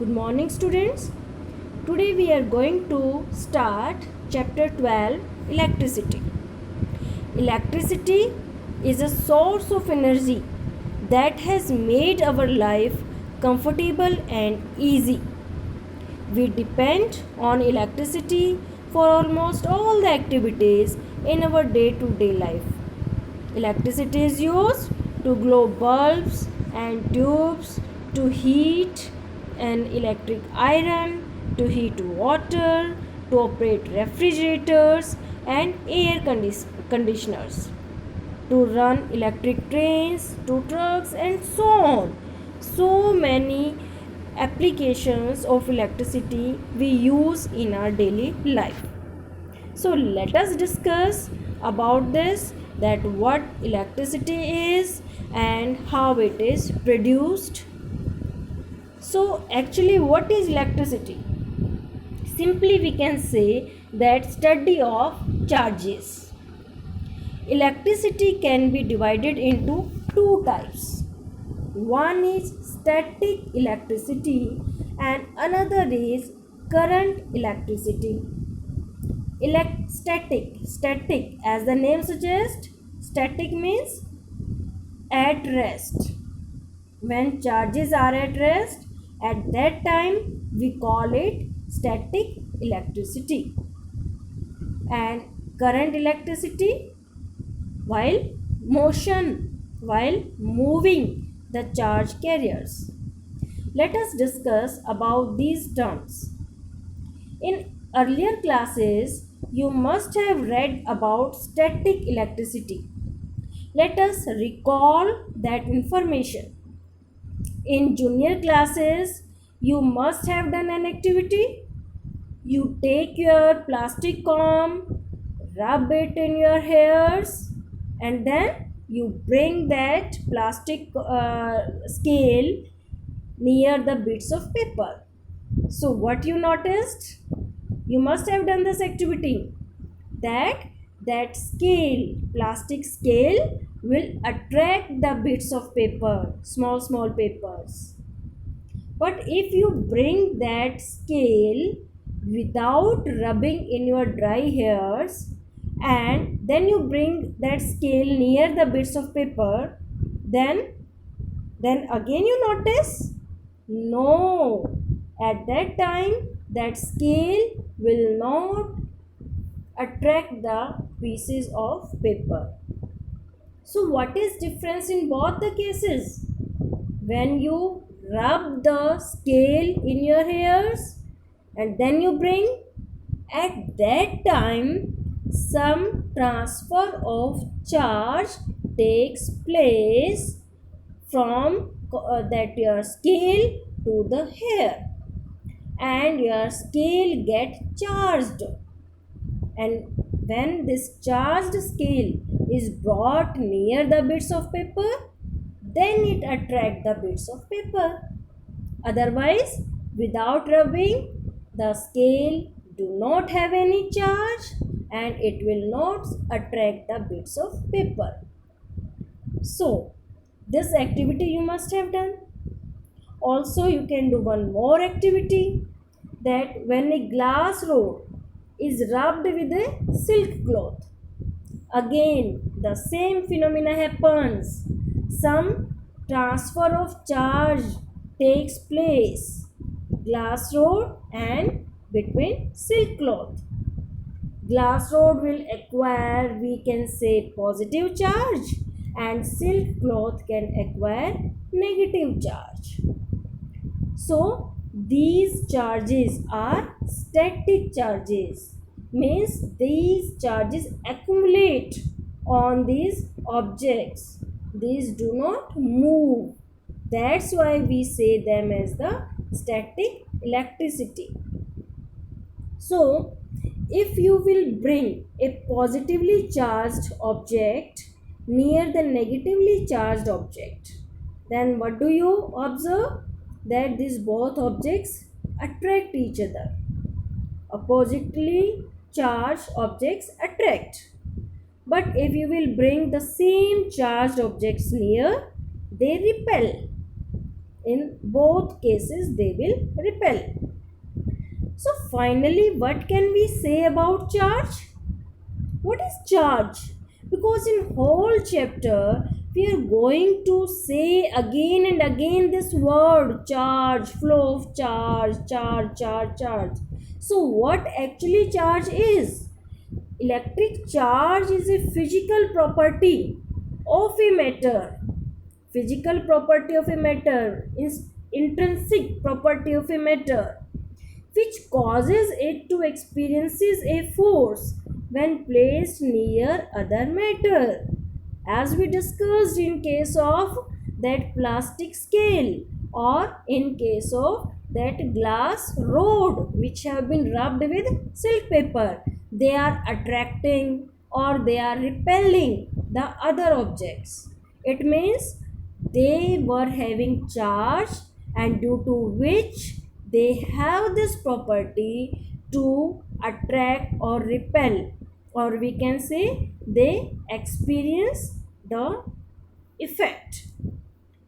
Good morning, students. Today we are going to start chapter 12, electricity. Electricity is a source of energy that has made our life comfortable and easy. We depend on electricity for almost all the activities in our day-to-day life. Electricity is used to glow bulbs and tubes, to heat an electric iron, to heat water, to operate refrigerators and air conditioners, to run electric trains, to trucks, and so on. So many applications of electricity we use in our daily life. So let us discuss about this, that what electricity is and how it is produced. So actually, what is electricity? Simply we can say that study of charges. Electricity can be divided into two types. One is static electricity and another is current electricity. Static, as the name suggests, static means at rest. When charges are at rest, at that time we call it static electricity. And current electricity, while while moving the charge carriers. Let us discuss about these terms. In earlier classes, you must have read about static electricity. Let us recall that information. In junior classes, you must have done an activity. You take your plastic comb, rub it in your hairs, and then you bring that plastic scale near the bits of paper. So, what you noticed? You must have done this activity, that plastic scale will attract the bits of paper, small papers. But if you bring that scale without rubbing in your dry hairs, and then you bring that scale near the bits of paper, then again you notice, no, at that time that scale will not attract the pieces of paper. So what is difference in both the cases? When you rub the scale in your hairs and then you bring, at that time some transfer of charge takes place from that your scale to the hair, and your scale get charged. And when this charged scale is brought near the bits of paper, then it attract the bits of paper. Otherwise, without rubbing, the scale do not have any charge and it will not attract the bits of paper. So this activity you must have done. Also, you can do one more activity, that when a glass rod is rubbed with a silk cloth, again the same phenomena happens. Some transfer of charge takes place, glass rod and between silk cloth. Glass rod will acquire, we can say, positive charge, and silk cloth can acquire negative charge. So these charges are static charges, means these charges accumulate on these objects. These do not move. That's why we say them as the static electricity. So if you will bring a positively charged object near the negatively charged object, then what do you observe? That these both objects attract each other. Oppositely charged objects attract. But if you will bring the same charged objects near, they repel. In both cases they will repel. So finally, what can we say about charge? What is charge? Because in whole chapter we are going to say again and again this word charge, flow of charge, charge. So what actually charge is? Electric charge is a physical property of a matter. Physical property of a matter is intrinsic property of a matter which causes it to experiences a force when placed near other matter, as we discussed in case of that plastic scale or in case of that glass rod which have been rubbed with silk paper. They are attracting or they are repelling the other objects. It means they were having charge, and due to which they have this property to attract or repel, or we can say they experience the effect.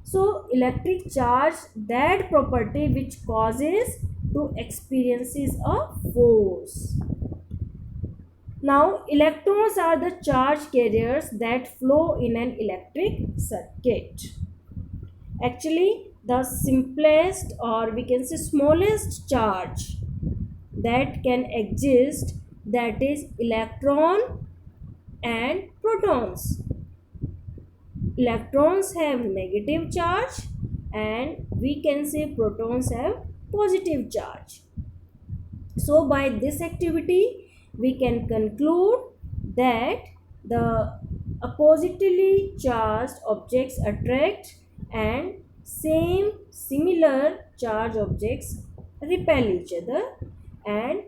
So electric charge, that property which causes to experiences a force. Now electrons are the charge carriers that flow in an electric circuit. Actually, the simplest or we can say smallest charge that can exist, that is electron and protons. Electrons have negative charge and we can say protons have positive charge. So by this activity we can conclude that the oppositely charged objects attract and similar charge objects repel each other, and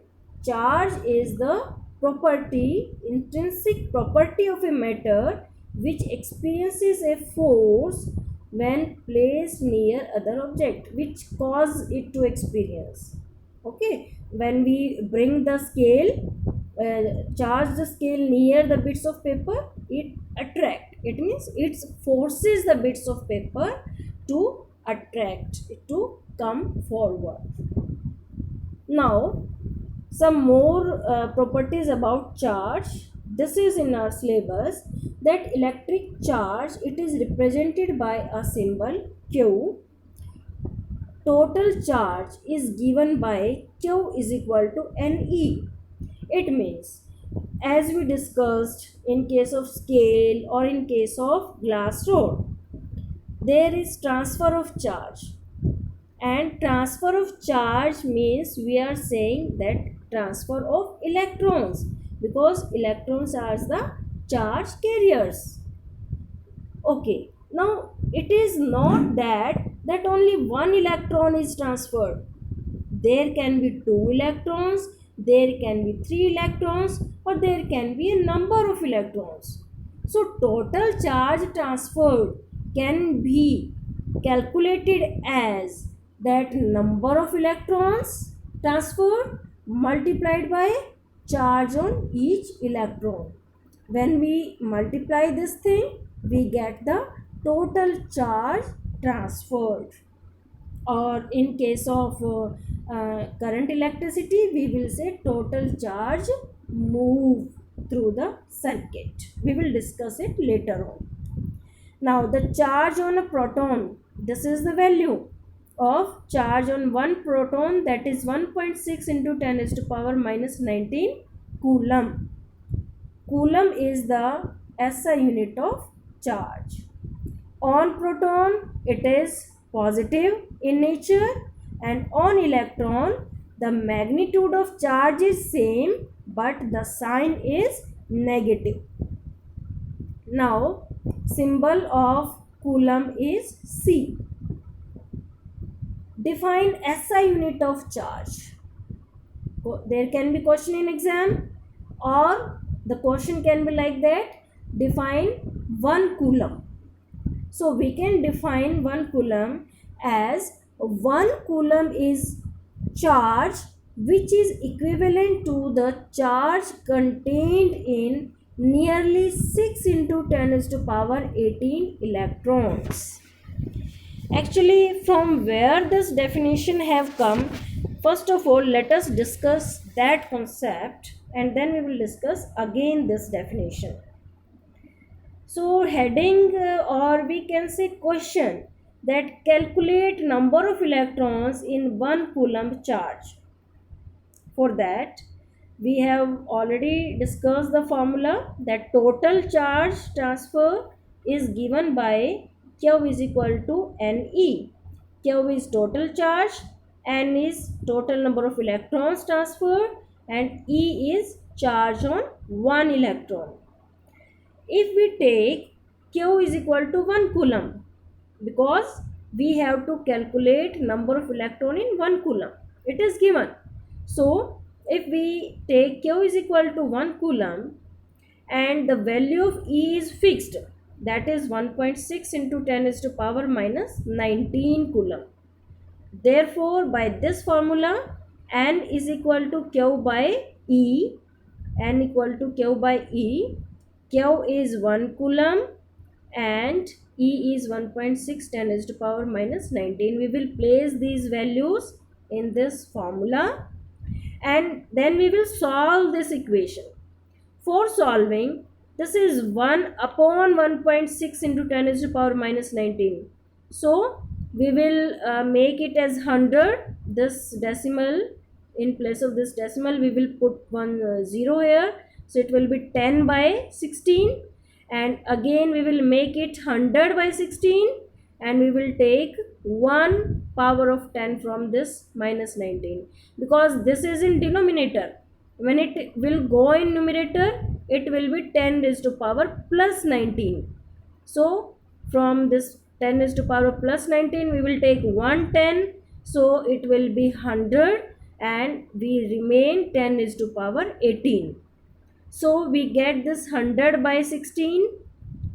charge is the property, intrinsic property of a matter which experiences a force when placed near other object, which cause it to experience. Okay, when we bring the scale, charge the scale near the bits of paper, it attract. It means it forces the bits of paper to attract, to come forward. Now some more properties about charge. This is in our syllabus, that electric charge, it is represented by a symbol Q. Total charge is given by Q is equal to Ne. It means, as we discussed in case of scale or in case of glass rod, there is transfer of charge, and transfer of charge means we are saying that transfer of electrons, because electrons are the charge carriers. Okay, now it is not that only one electron is transferred. There can be two electrons, there can be three electrons, or there can be a number of electrons. So total charge transferred can be calculated as that number of electrons transferred multiplied by charge on each electron. When we multiply this thing, we get the total charge transferred. Or in case of current electricity, we will say total charge move through the circuit. We will discuss it later on. Now the charge on a proton, this is the value of charge on one proton, that is 1.6 into 10 raised to power minus 19 coulomb. Coulomb is the SI unit of charge. On proton, it is positive in nature, and on electron the magnitude of charge is same but the sign is negative. Now symbol of Coulomb is C. Define SI unit of charge. There can be question in exam, or the question can be like that, define 1 coulomb. So we can define 1 coulomb as 1 coulomb is charge which is equivalent to the charge contained in nearly 6 into 10 raised to power 18 electrons. Actually, from where this definition have come, first of all, let us discuss that concept and then we will discuss again this definition. So, heading or we can say question that calculate number of electrons in 1 coulomb charge. For that, we have already discussed the formula that total charge transfer is given by Q is equal to Ne. Q is total charge, N is total number of electrons transferred, and E is charge on one electron. If we take Q is equal to 1 coulomb, because we have to calculate number of electron in 1 coulomb, it is given. So if we take Q is equal to 1 coulomb and the value of E is fixed, that is 1.6 into 10 is to power minus 19 coulomb. Therefore, by this formula, N is equal to Q by E. N equal to Q by E. Q is 1 coulomb and E is 1.6 10 is to power minus 19. We will place these values in this formula and then we will solve this equation. For solving, this is 1 upon 1.6 into 10 is to power minus 19. So we will make it as 100. This decimal, in place of this decimal we will put one 0 here. So it will be 10 by 16 and again we will make it 100 by 16 and we will take 1 power of 10 from this minus 19 because this is in denominator. When it will go in numerator, it will be 10 raised to power plus 19. So from this 10 raised to power plus 19, we will take 110. So it will be 100 and we remain 10 raised to power 18. So we get this 100 by 16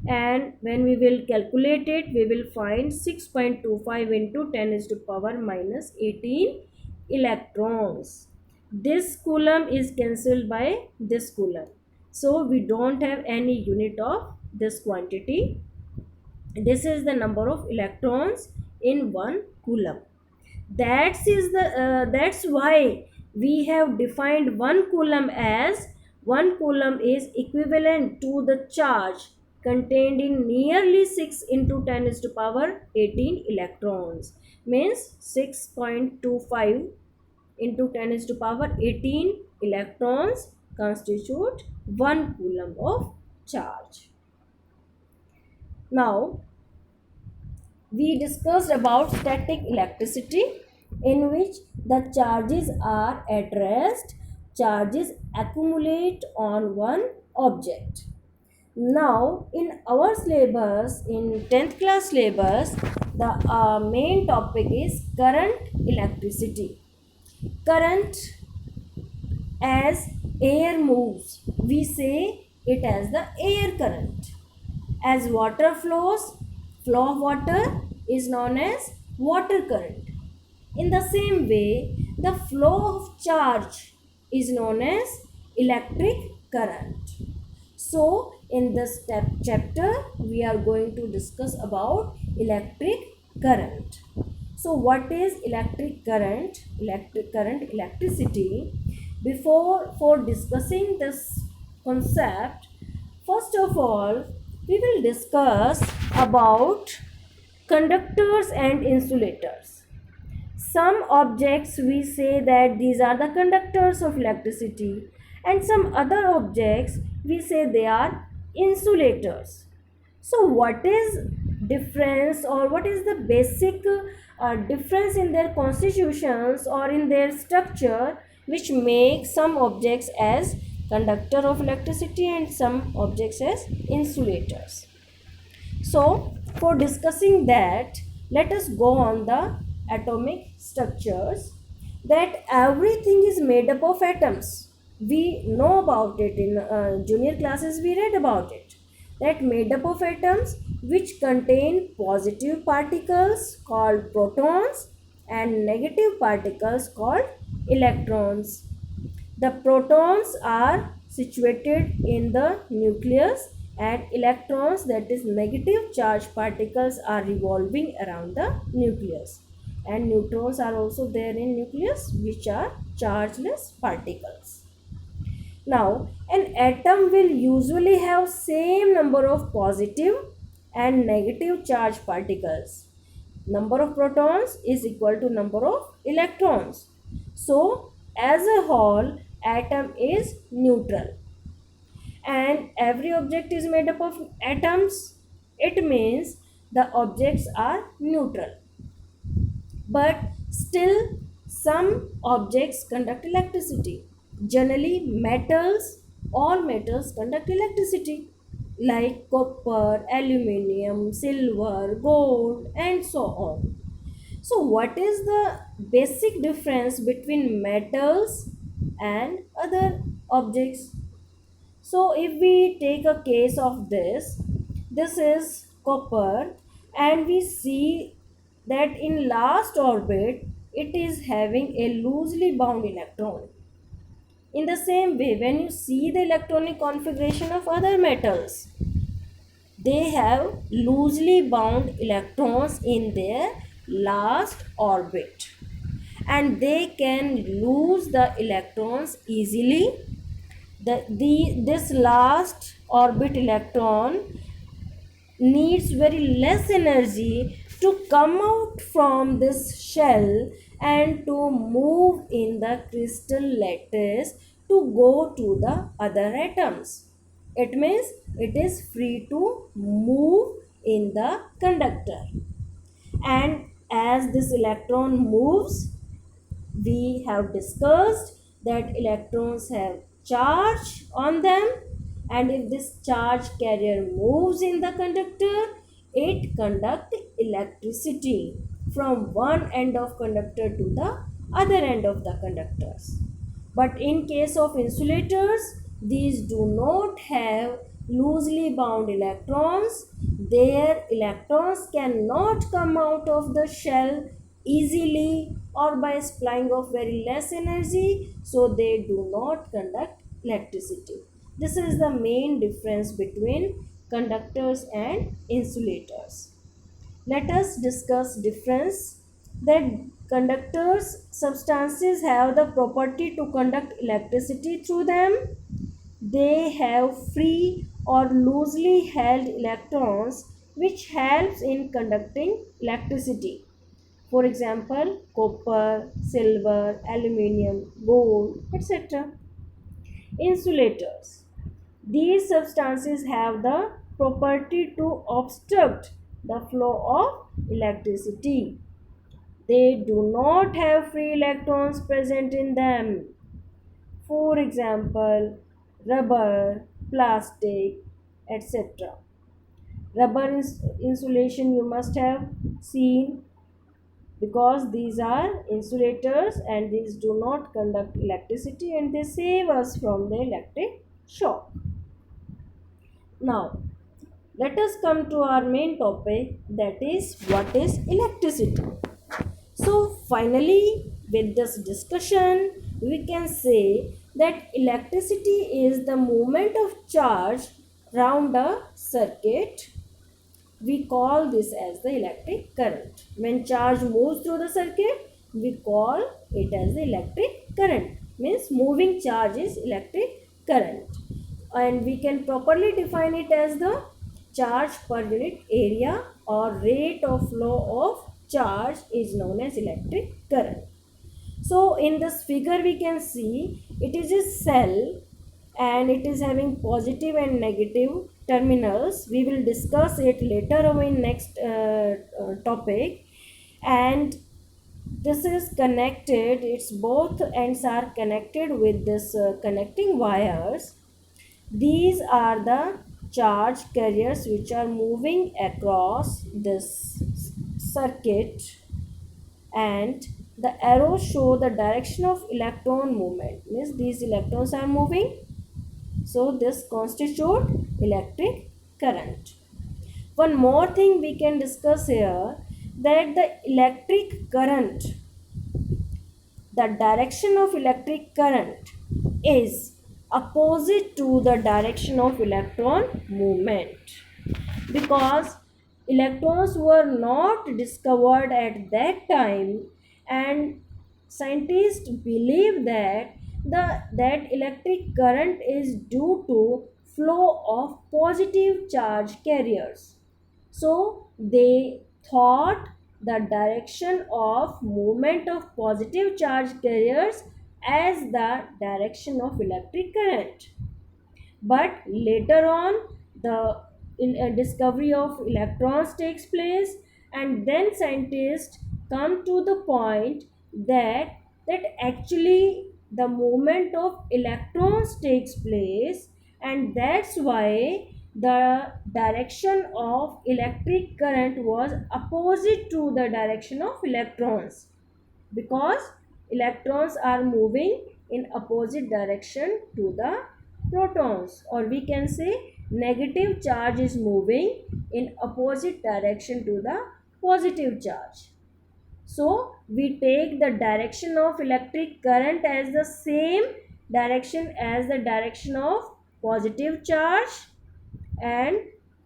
and when we will calculate it, we will find 6.25 into 10 is to power minus 18 electrons. This coulomb is cancelled by this coulomb. So we don't have any unit of this quantity. This is the number of electrons in 1 coulomb. That's why we have defined 1 coulomb as 1 coulomb is equivalent to the charge contained in nearly 6 into 10 is to power 18 electrons, means 6.25 into 10 is to power 18 electrons constitute 1 coulomb of charge. Now we discussed about static electricity, in which the charges are at rest, charges accumulate on one object. Now in our syllabus, in 10th class syllabus, the main topic is current electricity. Current, as air moves, we say it as the air current. As water flows, flow of water is known as water current. In the same way, the flow of charge is known as electric current. So, in this chapter, we are going to discuss about electric current. So, what is electric current? Electric current, electricity. For discussing this concept, first of all, we will discuss about conductors and insulators. Some objects we say that these are the conductors of electricity and some other objects we say they are insulators. So what is difference or what is the basic difference in their constitutions or in their structure which make some objects as conductor of electricity and some objects as insulators? So for discussing that, let us go on the atomic structures, that everything is made up of atoms. We know about it in junior classes, we read about it, that made up of atoms which contain positive particles called protons and negative particles called electrons. The protons are situated in the nucleus and electrons, that is negative charge particles, are revolving around the nucleus, and neutrons are also there in nucleus, which are chargeless particles. Now, an atom will usually have same number of positive and negative charge particles. Number of protons is equal to number of electrons. So, as a whole, atom is neutral. And every object is made up of atoms. It means the objects are neutral. But still, some objects conduct electricity. Generally, all metals conduct electricity, like copper, aluminium, silver, gold, and so on. So, what is the basic difference between metals and other objects? So, if we take a case of this is copper, and we see that in last orbit it is having a loosely bound electron. In the same way, when you see the electronic configuration of other metals, they have loosely bound electrons in their last orbit, and they can lose the electrons easily. This last orbit electron needs very less energy to come out from this shell and to move in the crystal lattice to go to the other atoms. It means it is free to move in the conductor. And as this electron moves, we have discussed that electrons have charge on them, and if this charge carrier moves in the conductor, it conducts electricity from one end of conductor to the other end of the conductors. But in case of insulators, these do not have loosely bound electrons. Their electrons cannot come out of the shell easily or by supplying of very less energy, so they do not conduct electricity. This is the main difference between conductors and insulators. Let us discuss difference that conductors substances have the property to conduct electricity through them. They have free or loosely held electrons which helps in conducting electricity. For example, copper, silver, aluminium, gold, etc. Insulators. These substances have the property to obstruct the flow of electricity. They do not have free electrons present in them. For example, rubber, plastic, etc. Rubber insulation you must have seen, because these are insulators and these do not conduct electricity and they save us from the electric shock. Now, let us come to our main topic, that is what is electricity. So, finally, with this discussion, we can say that electricity is the movement of charge round a circuit. We call this as the electric current. When charge moves through the circuit, we call it as the electric current. Means moving charge is electric current. And we can properly define it as the charge per unit area or rate of flow of charge is known as electric current. So in this figure we can see it is a cell and it is having positive and negative terminals. We will discuss it later on in next topic. And this is connected, its both ends are connected with this connecting wires. These are the charge carriers which are moving across this circuit, and the arrows show the direction of electron movement. Means these electrons are moving, so this constitute electric current. One more thing we can discuss here, that the electric current, the direction of electric current is opposite to the direction of electron movement, because electrons were not discovered at that time, and scientists believe that that electric current is due to flow of positive charge carriers. So they thought the direction of movement of positive charge carriers as the direction of electric current. But later on, the discovery of electrons takes place, and then scientists come to the point that actually the movement of electrons takes place, and that's why the direction of electric current was opposite to the direction of electrons, because electrons are moving in opposite direction to the protons, or we can say negative charge is moving in opposite direction to the positive charge. So we take the direction of electric current as the same direction as the direction of positive charge, and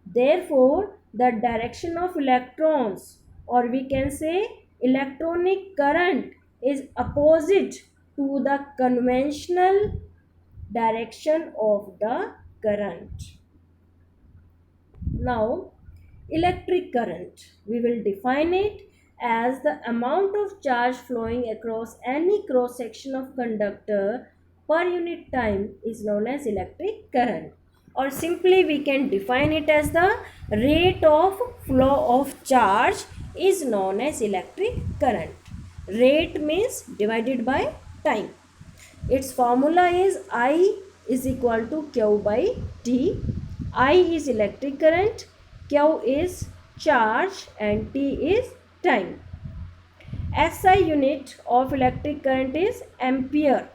therefore the direction of electrons, or we can say electronic current, is opposite to the conventional direction of the current. Now, electric current, we will define it as the amount of charge flowing across any cross section of conductor per unit time is known as electric current, or simply we can define it as the rate of flow of charge is known as electric current. Rate means divided by time. Its formula is I is equal to Q by T. I is electric current, Q is charge, and T is time. SI unit of electric current is ampere,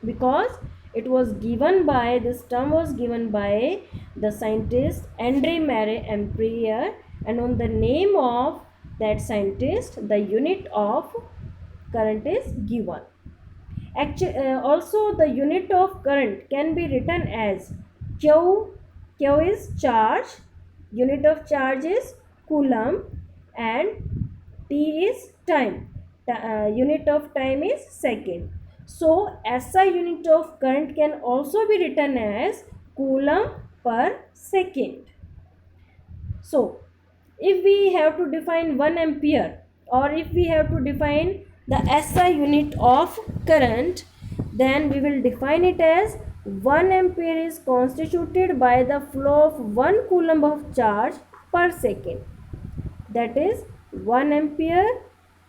because it was given by, this term was given by the scientist Andre Marie Ampere, and on the name of that scientist the unit of current is given. Actually, also the unit of current can be written as Q. Q is charge, unit of charge is coulomb, and T is time. Unit of time is second. So SI unit of current can also be written as coulomb per second. So if we have to define 1 ampere, or if we have to define the SI unit of current, then we will define it as 1 ampere is constituted by the flow of 1 coulomb of charge per second. That is 1 ampere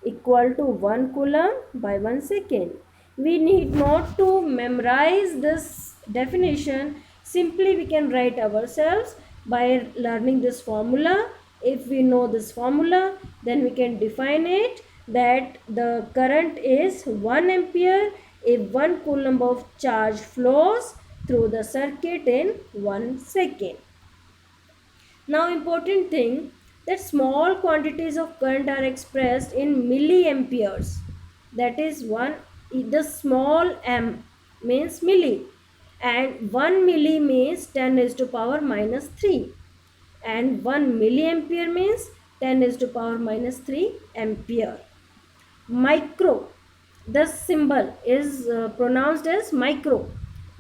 equal to 1 coulomb by 1 second. We need not to memorize this definition. Simply we can write ourselves by learning this formula. If we know this formula, then we can define it that the current is 1 ampere if 1 coulomb of charge flows through the circuit in 1 second. Now important thing, that small quantities of current are expressed in milliamperes. That is one, the small m means milli, and 1 milli means 10 is to power minus 3, and 1 milliampere means 10 is to power minus 3 ampere. Micro, the symbol is pronounced as micro.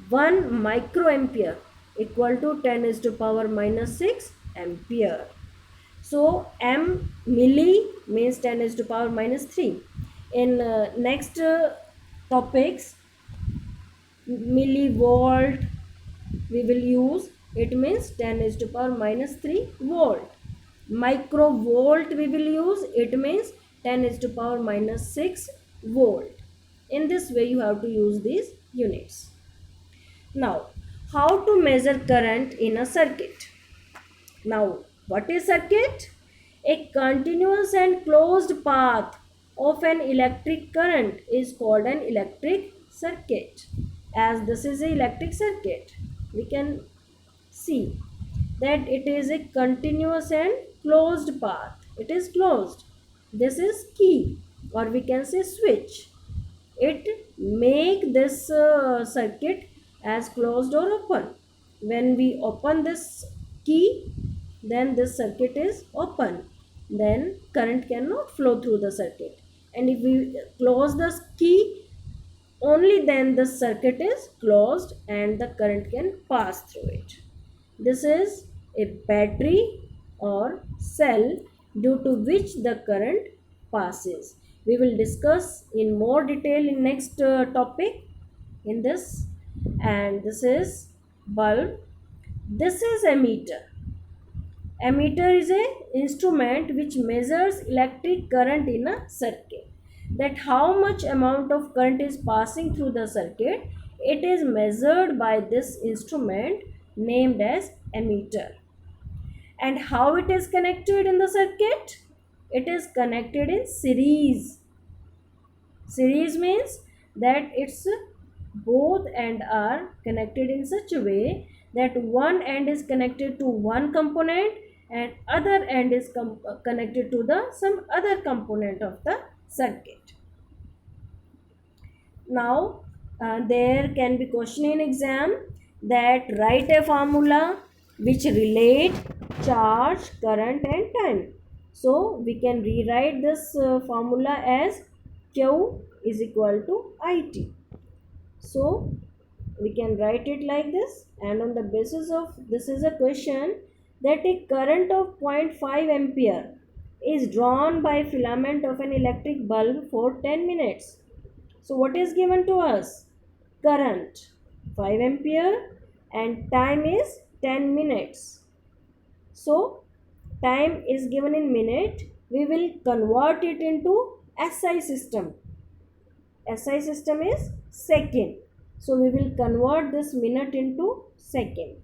1 microampere equal to 10 is to power minus 6 ampere. So m milli means 10 is to power minus 3. In next topics, millivolt we will use, it means 10 is to power minus 3 volt. Microvolt we will use, it means 10 is to power minus 6 volt. In this way you have to use these units. Now, how to measure current in a circuit? Now, what is circuit? A continuous and closed path of an electric current is called an electric circuit. As this is an electric circuit, we can see that it is a continuous and closed path. It is closed. This is key, or we can say switch. It make this circuit as closed or open. When we open this key, then this circuit is open. Then current cannot flow through the circuit. And if we close the key, only then the circuit is closed and the current can pass through it. This is a battery or cell due to which the current passes. We will discuss in more detail in next topic in this. And this is bulb. This is ammeter. Ammeter is a instrument which measures electric current in a circuit. That how much amount of current is passing through the circuit, it is measured by this instrument named as ammeter. And how it is connected in the circuit? It is connected in series. Series means that it's both end are connected in such a way that one end is connected to one component and other end is connected to the some other component of the circuit. Now there can be question in exam that write a formula which relate charge, current and time. So we can rewrite this formula as Q is equal to IT. So we can write it like this, and on the basis of this is a question that a current of 0.5 ampere is drawn by filament of an electric bulb for 10 minutes. So what is given to us? Current 5 ampere and time is 10 minutes. So time is given in minute. We will convert it into SI system. SI system is second. So we will convert this minute into second.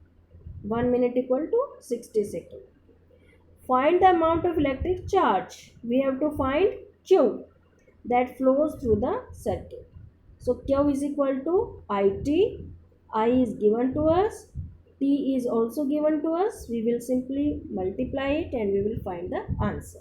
1 minute equal to 60 seconds. Find the amount of electric charge. We have to find Q that flows through the circuit. So Q is equal to IT. I is given to us. T is also given to us. We will simply multiply it and we will find the answer.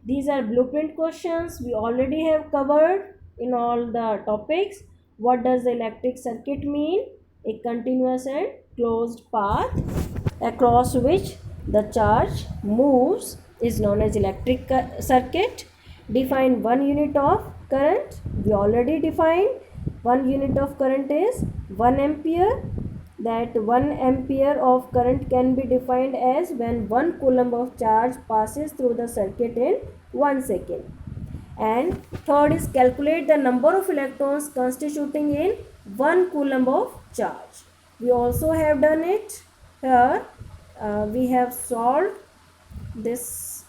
These are blueprint questions we already have covered in all the topics. What does the electric circuit mean? A continuous and closed path across which the charge moves is known as electric circuit. Define 1 unit of current. We already defined 1 unit of current is 1 ampere. That 1 ampere of current can be defined as when 1 coulomb of charge passes through the circuit in 1 second. And third is calculate the number of electrons constituting in 1 coulomb of charge. We also have done it here. We have solved this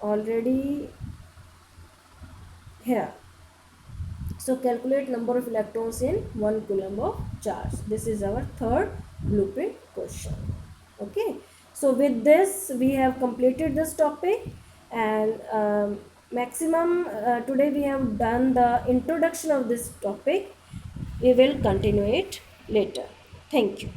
already here. So calculate number of electrons in 1 coulomb of charge. This is our third blueprint question. Okay. So with this we have completed this topic, and maximum today we have done the introduction of this topic. We will continue it later. Thank you.